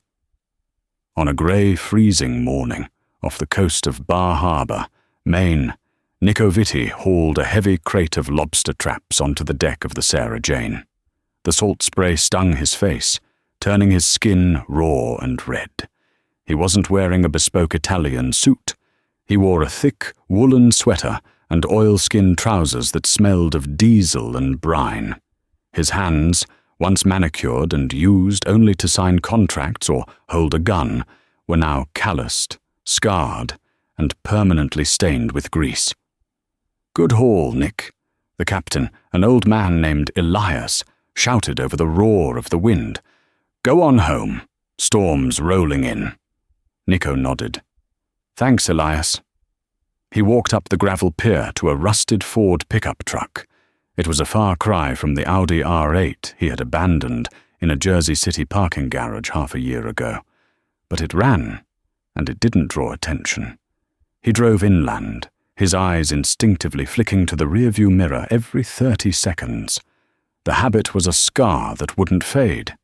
On a grey, freezing morning, off the coast of Bar Harbor, Maine, Nico Vitti hauled a heavy crate of lobster traps onto the deck of the Sarah Jane. The salt spray stung his face, turning his skin raw and red. He wasn't wearing a bespoke Italian suit. He wore a thick, woolen sweater and oilskin trousers that smelled of diesel and brine. His hands, once manicured and used only to sign contracts or hold a gun, were now calloused, scarred, and permanently stained with grease. "Good haul, Nick," the captain, an old man named Elias, shouted over the roar of the wind. "Go on home. Storm's rolling in." Nico nodded. "Thanks, Elias." He walked up the gravel pier to a rusted Ford pickup truck. It was a far cry from the Audi R8 he had abandoned in a Jersey City parking garage half a year ago. But it ran, and it didn't draw attention. He drove inland, his eyes instinctively flicking to the rearview mirror every 30 seconds. The habit was a scar that wouldn't fade.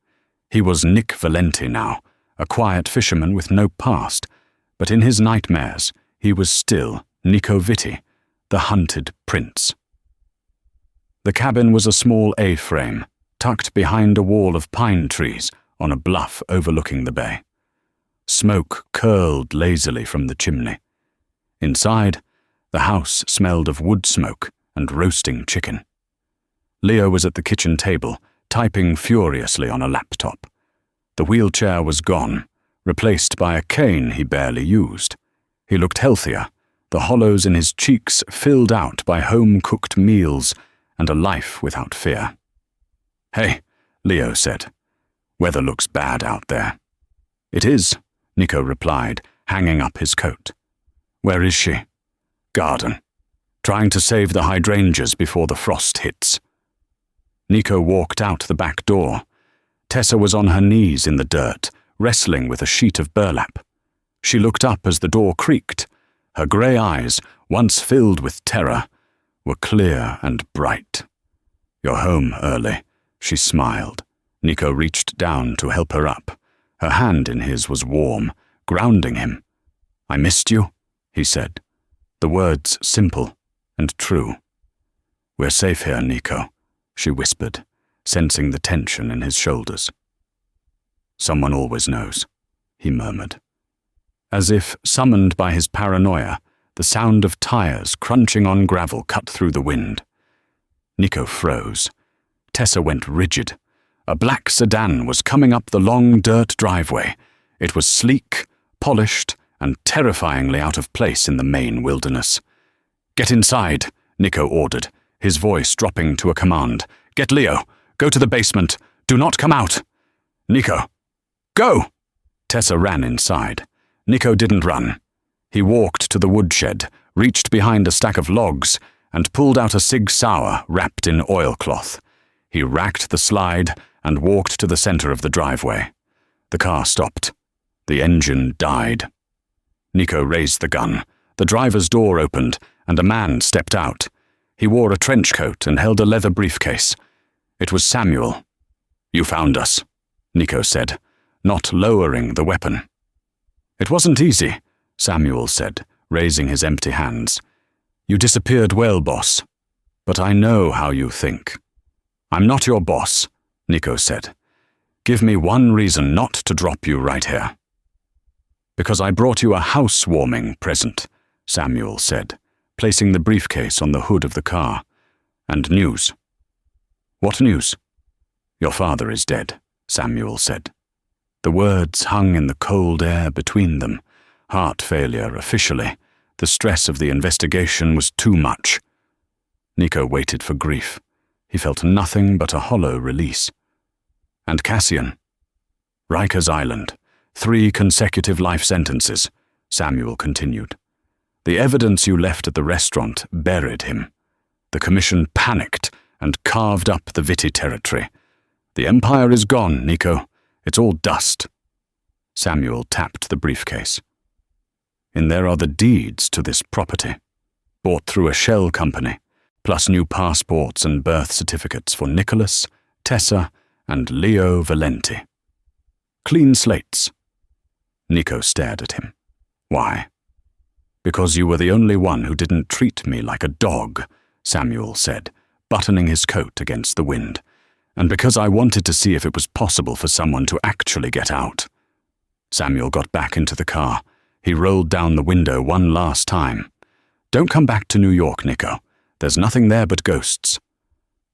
He was Nick Valenti now, a quiet fisherman with no past, but in his nightmares, he was still Nico Vitti, the hunted prince. The cabin was a small A-frame, tucked behind a wall of pine trees on a bluff overlooking the bay. Smoke curled lazily from the chimney. Inside, the house smelled of wood smoke and roasting chicken. Leo was at the kitchen table, typing furiously on a laptop. The wheelchair was gone, replaced by a cane he barely used. He looked healthier, the hollows in his cheeks filled out by home-cooked meals and a life without fear. "Hey," Leo said. "Weather looks bad out there." "It is," Nico replied, hanging up his coat. "Where is she?" "Garden. Trying to save the hydrangeas before the frost hits." Nico walked out the back door. Tessa was on her knees in the dirt, wrestling with a sheet of burlap. She looked up as the door creaked. Her grey eyes, once filled with terror, were clear and bright. "You're home early," she smiled. Nico reached down to help her up. Her hand in his was warm, grounding him. "I missed you," he said. The words simple and true. "We're safe here, Nico," she whispered, sensing the tension in his shoulders. "Someone always knows," he murmured. As if summoned by his paranoia, the sound of tires crunching on gravel cut through the wind. Nico froze. Tessa went rigid. A black sedan was coming up the long dirt driveway. It was sleek, polished, and terrifyingly out of place in the Maine wilderness. "Get inside," Nico ordered, his voice dropping to a command. "Get Leo. Go to the basement. Do not come out." "Nico, go!" Tessa ran inside. Nico didn't run. He walked to the woodshed, reached behind a stack of logs, and pulled out a Sig Sauer wrapped in oilcloth. He racked the slide and walked to the center of the driveway. The car stopped. The engine died. Nico raised the gun. The driver's door opened, and a man stepped out. He wore a trench coat and held a leather briefcase. It was Samuel. "You found us," Nico said, not lowering the weapon. "It wasn't easy," Samuel said, raising his empty hands. "You disappeared well, boss." But I know how you think. I'm not your boss, Nico said. Give me one reason not to drop you right here. Because I brought you a housewarming present, Samuel said, placing the briefcase on the hood of the car. And news. What news? Your father is dead, Samuel said. The words hung in the cold air between them. Heart failure officially. The stress of the investigation was too much. Nico waited for grief. He felt nothing but a hollow release. And Cassian. Rikers Island. 3 consecutive life sentences, Samuel continued. The evidence you left at the restaurant buried him. The commission panicked and carved up the Vitti territory. The empire is gone, Nico. It's all dust. Samuel tapped the briefcase. In there are the deeds to this property, bought through a shell company, plus new passports and birth certificates for Nicholas, Tessa, and Leo Valenti. Clean slates. Nico stared at him. Why? Because you were the only one who didn't treat me like a dog, Samuel said, buttoning his coat against the wind, and because I wanted to see if it was possible for someone to actually get out. Samuel got back into the car. He rolled down the window one last time. Don't come back to New York, Nico. There's nothing there but ghosts.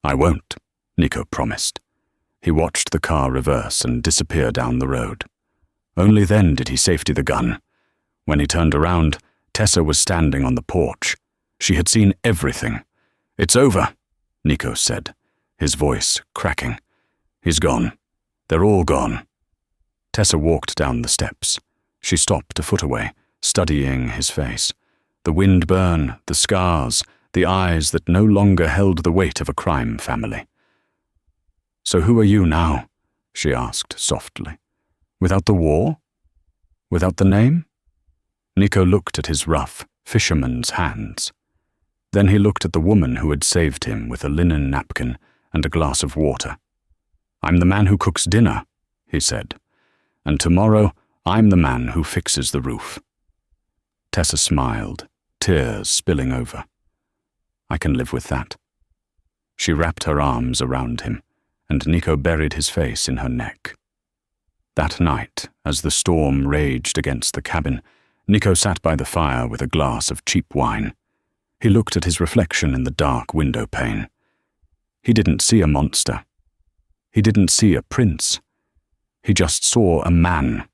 I won't, Nico promised. He watched the car reverse and disappear down the road. Only then did he safety the gun. When he turned around, Tessa was standing on the porch. She had seen everything. It's over, Nico said, his voice cracking. He's gone. They're all gone. Tessa walked down the steps. She stopped a foot away, studying his face. The wind burn, the scars, the eyes that no longer held the weight of a crime family. So who are you now? She asked softly. Without the war? Without the name? Nico looked at his rough, fisherman's hands. Then he looked at the woman who had saved him with a linen napkin and a glass of water. I'm the man who cooks dinner, he said. And tomorrow, I'm the man who fixes the roof. Tessa smiled, tears spilling over. I can live with that. She wrapped her arms around him, and Nico buried his face in her neck. That night, as the storm raged against the cabin, Nico sat by the fire with a glass of cheap wine. He looked at his reflection in the dark window pane. He didn't see a monster. He didn't see a prince. He just saw a man.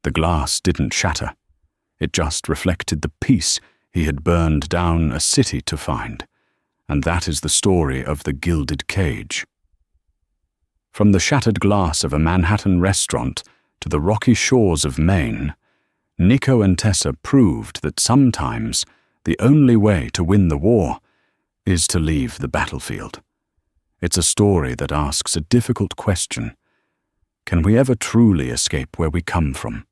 The glass didn't shatter. It just reflected the peace he had burned down a city to find. And that is the story of the Gilded Cage. From the shattered glass of a Manhattan restaurant to the rocky shores of Maine, Nico and Tessa proved that sometimes the only way to win the war is to leave the battlefield. It's a story that asks a difficult question. Can we ever truly escape where we come from?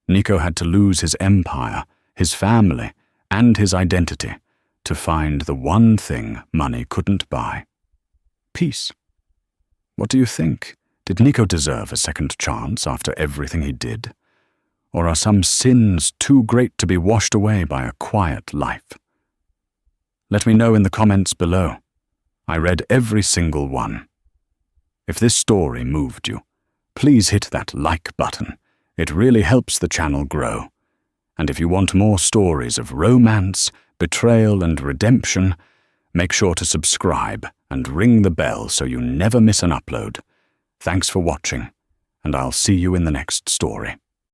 Nico had to lose his empire, his family, and his identity to find the one thing money couldn't buy. Peace. What do you think? Did Nico deserve a second chance after everything he did? Or are some sins too great to be washed away by a quiet life? Let me know in the comments below. I read every single one. If this story moved you, please hit that like button. It really helps the channel grow. And if you want more stories of romance, betrayal, and redemption, make sure to subscribe and ring the bell so you never miss an upload. Thanks for watching, and I'll see you in the next story.